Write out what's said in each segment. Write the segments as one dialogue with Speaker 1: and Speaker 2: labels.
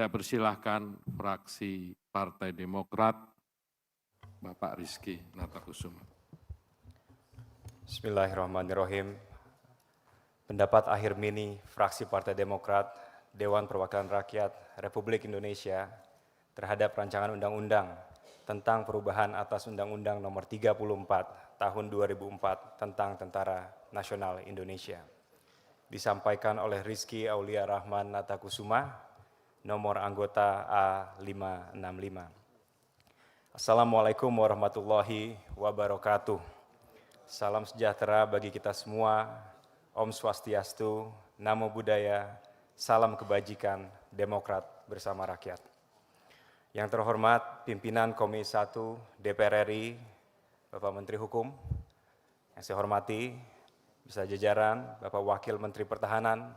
Speaker 1: Saya persilahkan fraksi Partai Demokrat, Bapak Rizky Natakusuma.
Speaker 2: Bismillahirrahmanirrahim. Pendapat akhir mini fraksi Partai Demokrat, Dewan Perwakilan Rakyat Republik Indonesia terhadap rancangan undang-undang tentang perubahan atas Undang-Undang Nomor 34 Tahun 2004 tentang Tentara Nasional Indonesia. Disampaikan oleh Rizky Aulia Rahman Natakusuma, nomor anggota A565. Assalamualaikum warahmatullahi wabarakatuh. Salam sejahtera bagi kita semua. Om Swastiastu, Namo Buddhaya, salam kebajikan, Demokrat bersama rakyat. Yang terhormat pimpinan Komisi 1 DPR RI, Bapak Menteri Hukum, yang saya hormati beserta jajaran, Bapak Wakil Menteri Pertahanan,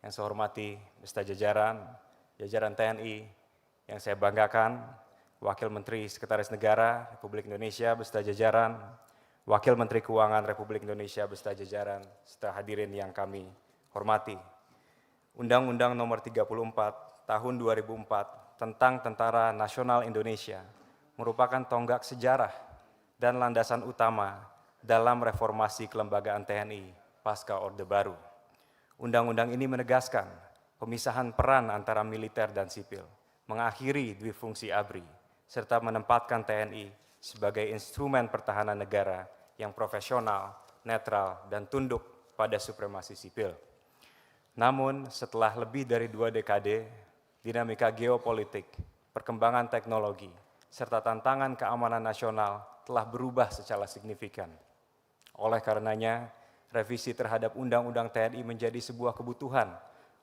Speaker 2: yang saya hormati beserta jajaran TNI, yang saya banggakan, Wakil Menteri Sekretaris Negara Republik Indonesia beserta jajaran, Wakil Menteri Keuangan Republik Indonesia beserta jajaran, serta hadirin yang kami hormati. Undang-Undang Nomor 34 Tahun 2004 tentang Tentara Nasional Indonesia merupakan tonggak sejarah dan landasan utama dalam reformasi kelembagaan TNI pasca Orde Baru. Undang-undang ini menegaskan pemisahan peran antara militer dan sipil, mengakhiri dwifungsi ABRI, serta menempatkan TNI sebagai instrumen pertahanan negara yang profesional, netral, dan tunduk pada supremasi sipil. Namun, setelah lebih dari 2 dekade, dinamika geopolitik, perkembangan teknologi, serta tantangan keamanan nasional telah berubah secara signifikan. Oleh karenanya, revisi terhadap Undang-Undang TNI menjadi sebuah kebutuhan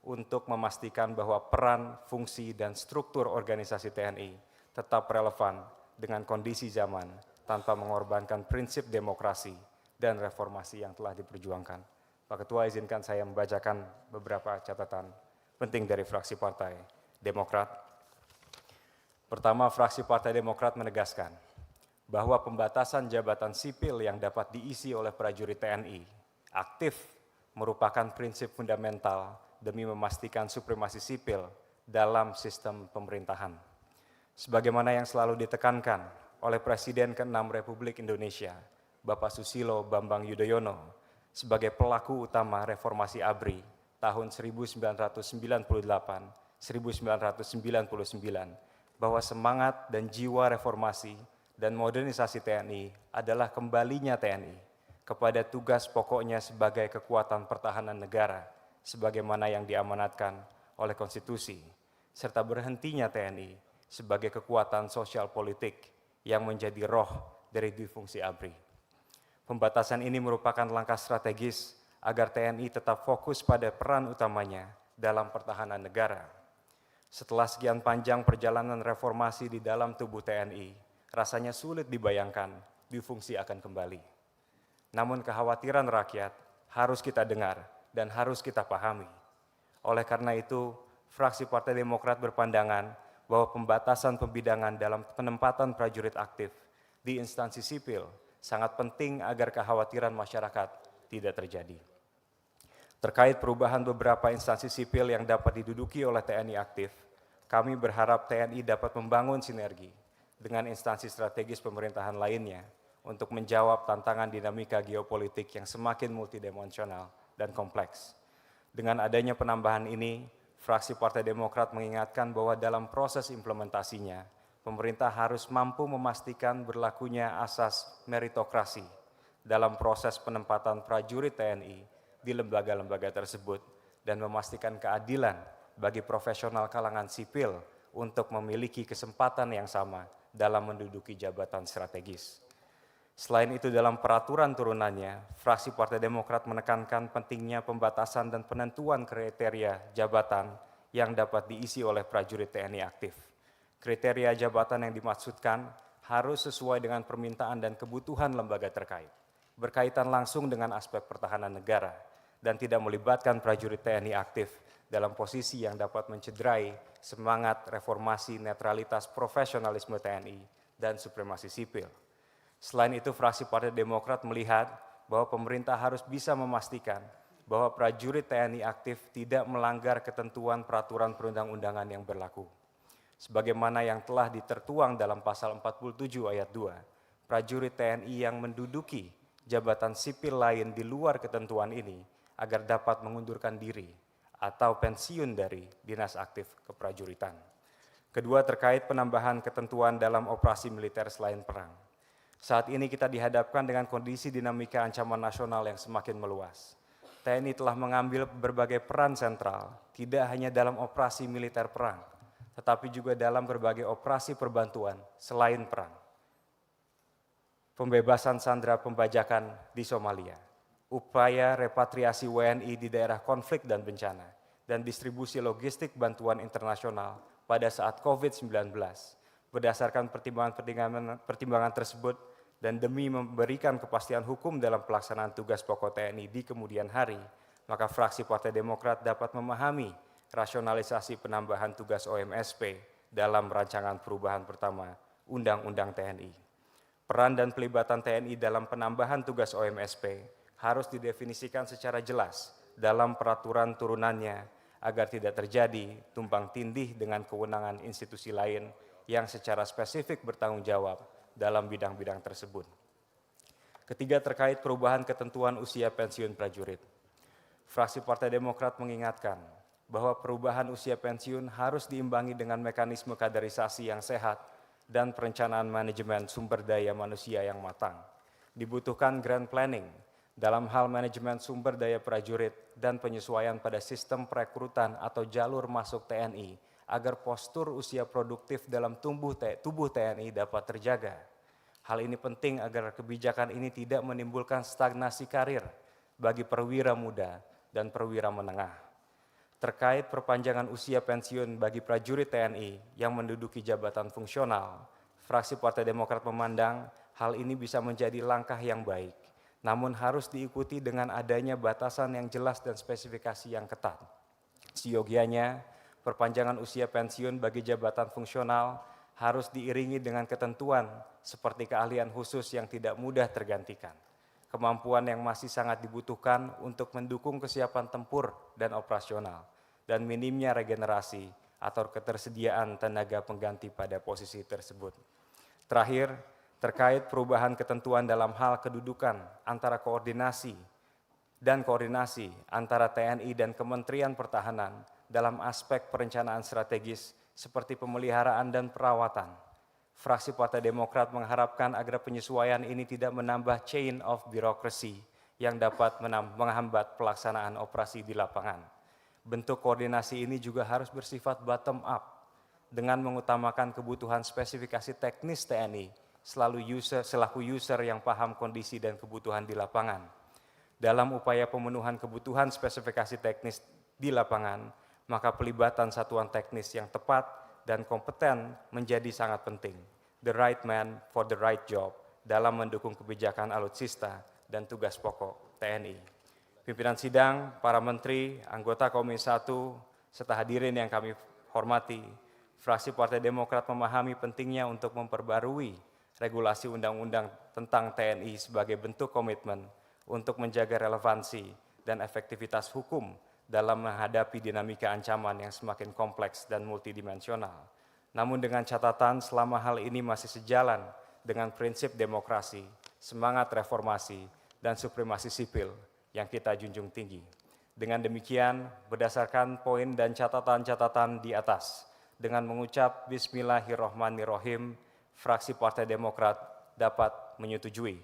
Speaker 2: untuk memastikan bahwa peran, fungsi, dan struktur organisasi TNI tetap relevan dengan kondisi zaman tanpa mengorbankan prinsip demokrasi dan reformasi yang telah diperjuangkan. Pak Ketua, izinkan saya membacakan beberapa catatan penting dari fraksi Partai Demokrat. Pertama, fraksi Partai Demokrat menegaskan bahwa pembatasan jabatan sipil yang dapat diisi oleh prajurit TNI aktif merupakan prinsip fundamental demi memastikan supremasi sipil dalam sistem pemerintahan. Sebagaimana yang selalu ditekankan oleh Presiden ke-6 Republik Indonesia, Bapak Susilo Bambang Yudhoyono, sebagai pelaku utama reformasi ABRI tahun 1998-1999, bahwa semangat dan jiwa reformasi dan modernisasi TNI adalah kembalinya TNI kepada tugas pokoknya sebagai kekuatan pertahanan negara, sebagaimana yang diamanatkan oleh konstitusi, serta berhentinya TNI sebagai kekuatan sosial politik yang menjadi roh dari difungsi ABRI. Pembatasan ini merupakan langkah strategis agar TNI tetap fokus pada peran utamanya dalam pertahanan negara. Setelah sekian panjang perjalanan reformasi di dalam tubuh TNI, rasanya sulit dibayangkan difungsi akan kembali. Namun kekhawatiran rakyat harus kita dengar dan harus kita pahami. Oleh karena itu, fraksi Partai Demokrat berpandangan bahwa pembatasan pembidangan dalam penempatan prajurit aktif di instansi sipil sangat penting agar kekhawatiran masyarakat tidak terjadi. Terkait perubahan beberapa instansi sipil yang dapat diduduki oleh TNI aktif, kami berharap TNI dapat membangun sinergi dengan instansi strategis pemerintahan lainnya untuk menjawab tantangan dinamika geopolitik yang semakin multidimensional dan kompleks. Dengan adanya penambahan ini, fraksi Partai Demokrat mengingatkan bahwa dalam proses implementasinya, pemerintah harus mampu memastikan berlakunya asas meritokrasi dalam proses penempatan prajurit TNI di lembaga-lembaga tersebut dan memastikan keadilan bagi profesional kalangan sipil untuk memiliki kesempatan yang sama dalam menduduki jabatan strategis. Selain itu, dalam peraturan turunannya, fraksi Partai Demokrat menekankan pentingnya pembatasan dan penentuan kriteria jabatan yang dapat diisi oleh prajurit TNI aktif. Kriteria jabatan yang dimaksudkan harus sesuai dengan permintaan dan kebutuhan lembaga terkait, berkaitan langsung dengan aspek pertahanan negara, dan tidak melibatkan prajurit TNI aktif dalam posisi yang dapat mencederai semangat reformasi netralitas profesionalisme TNI dan supremasi sipil. Selain itu, fraksi Partai Demokrat melihat bahwa pemerintah harus bisa memastikan bahwa prajurit TNI aktif tidak melanggar ketentuan peraturan perundang-undangan yang berlaku. sebagaimana yang telah ditertuang dalam pasal 47 ayat 2, prajurit TNI yang menduduki jabatan sipil lain di luar ketentuan ini agar dapat mengundurkan diri atau pensiun dari dinas aktif keprajuritan. Kedua, terkait penambahan ketentuan dalam operasi militer selain perang. Saat ini kita dihadapkan dengan kondisi dinamika ancaman nasional yang semakin meluas. TNI telah mengambil berbagai peran sentral, tidak hanya dalam operasi militer perang, tetapi juga dalam berbagai operasi perbantuan selain perang. Pembebasan sandera pembajakan di Somalia, upaya repatriasi WNI di daerah konflik dan bencana, dan distribusi logistik bantuan internasional pada saat COVID-19. Berdasarkan pertimbangan tersebut dan demi memberikan kepastian hukum dalam pelaksanaan tugas pokok TNI di kemudian hari, maka fraksi Partai Demokrat dapat memahami rasionalisasi penambahan tugas OMSP dalam rancangan perubahan pertama Undang-Undang TNI. Peran dan pelibatan TNI dalam penambahan tugas OMSP harus didefinisikan secara jelas dalam peraturan turunannya agar tidak terjadi tumpang tindih dengan kewenangan institusi lain yang secara spesifik bertanggung jawab dalam bidang-bidang tersebut. Ketiga, terkait perubahan ketentuan usia pensiun prajurit. Fraksi Partai Demokrat mengingatkan bahwa perubahan usia pensiun harus diimbangi dengan mekanisme kaderisasi yang sehat dan perencanaan manajemen sumber daya manusia yang matang. Dibutuhkan grand planning dalam hal manajemen sumber daya prajurit dan penyesuaian pada sistem perekrutan atau jalur masuk TNI agar postur usia produktif dalam tubuh TNI dapat terjaga. Hal ini penting agar kebijakan ini tidak menimbulkan stagnasi karir bagi perwira muda dan perwira menengah. Terkait perpanjangan usia pensiun bagi prajurit TNI yang menduduki jabatan fungsional, fraksi Partai Demokrat memandang hal ini bisa menjadi langkah yang baik, namun harus diikuti dengan adanya batasan yang jelas dan spesifikasi yang ketat. Seyogianya, perpanjangan usia pensiun bagi jabatan fungsional harus diiringi dengan ketentuan seperti keahlian khusus yang tidak mudah tergantikan, kemampuan yang masih sangat dibutuhkan untuk mendukung kesiapan tempur dan operasional, dan minimnya regenerasi atau ketersediaan tenaga pengganti pada posisi tersebut. Terakhir, terkait perubahan ketentuan dalam hal kedudukan antara koordinasi antara TNI dan Kementerian Pertahanan dalam aspek perencanaan strategis seperti pemeliharaan dan perawatan. Fraksi Partai Demokrat mengharapkan agar penyesuaian ini tidak menambah chain of bureaucracy yang dapat menghambat pelaksanaan operasi di lapangan. Bentuk koordinasi ini juga harus bersifat bottom up dengan mengutamakan kebutuhan spesifikasi teknis TNI selaku user yang paham kondisi dan kebutuhan di lapangan. Dalam upaya pemenuhan kebutuhan spesifikasi teknis di lapangan, maka pelibatan satuan teknis yang tepat dan kompeten menjadi sangat penting. The right man for the right job dalam mendukung kebijakan alutsista dan tugas pokok TNI. Pimpinan sidang, para menteri, anggota Komisi 1, serta hadirin yang kami hormati, fraksi Partai Demokrat memahami pentingnya untuk memperbarui regulasi undang-undang tentang TNI sebagai bentuk komitmen untuk menjaga relevansi dan efektivitas hukum dalam menghadapi dinamika ancaman yang semakin kompleks dan multidimensional. Namun dengan catatan selama hal ini masih sejalan dengan prinsip demokrasi, semangat reformasi, dan supremasi sipil yang kita junjung tinggi. Dengan demikian, berdasarkan poin dan catatan-catatan di atas, dengan mengucap Bismillahirrahmanirrahim, fraksi Partai Demokrat dapat menyetujui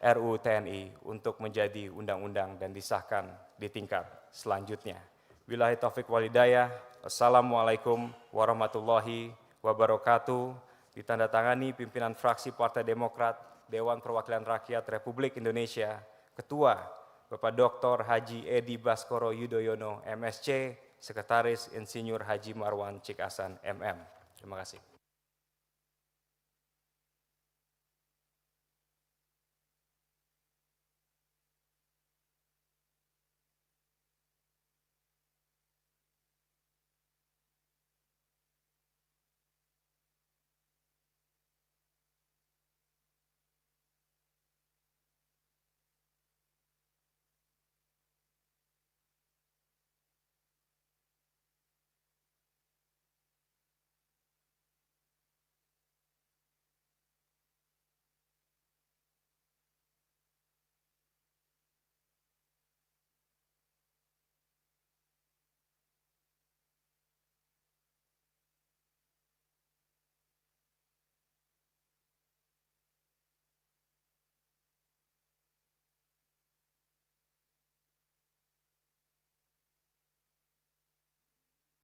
Speaker 2: RUU TNI untuk menjadi undang-undang dan disahkan di tingkat selanjutnya. Billahi taufik walhidayah. Assalamualaikum warahmatullahi wabarakatuh. Ditandatangani pimpinan fraksi Partai Demokrat Dewan Perwakilan Rakyat Republik Indonesia, Ketua Bapak Dr. Haji Edi Baskoro Yudhoyono, MSc, Sekretaris Insinyur Haji Marwan Cikasan, MM. Terima kasih.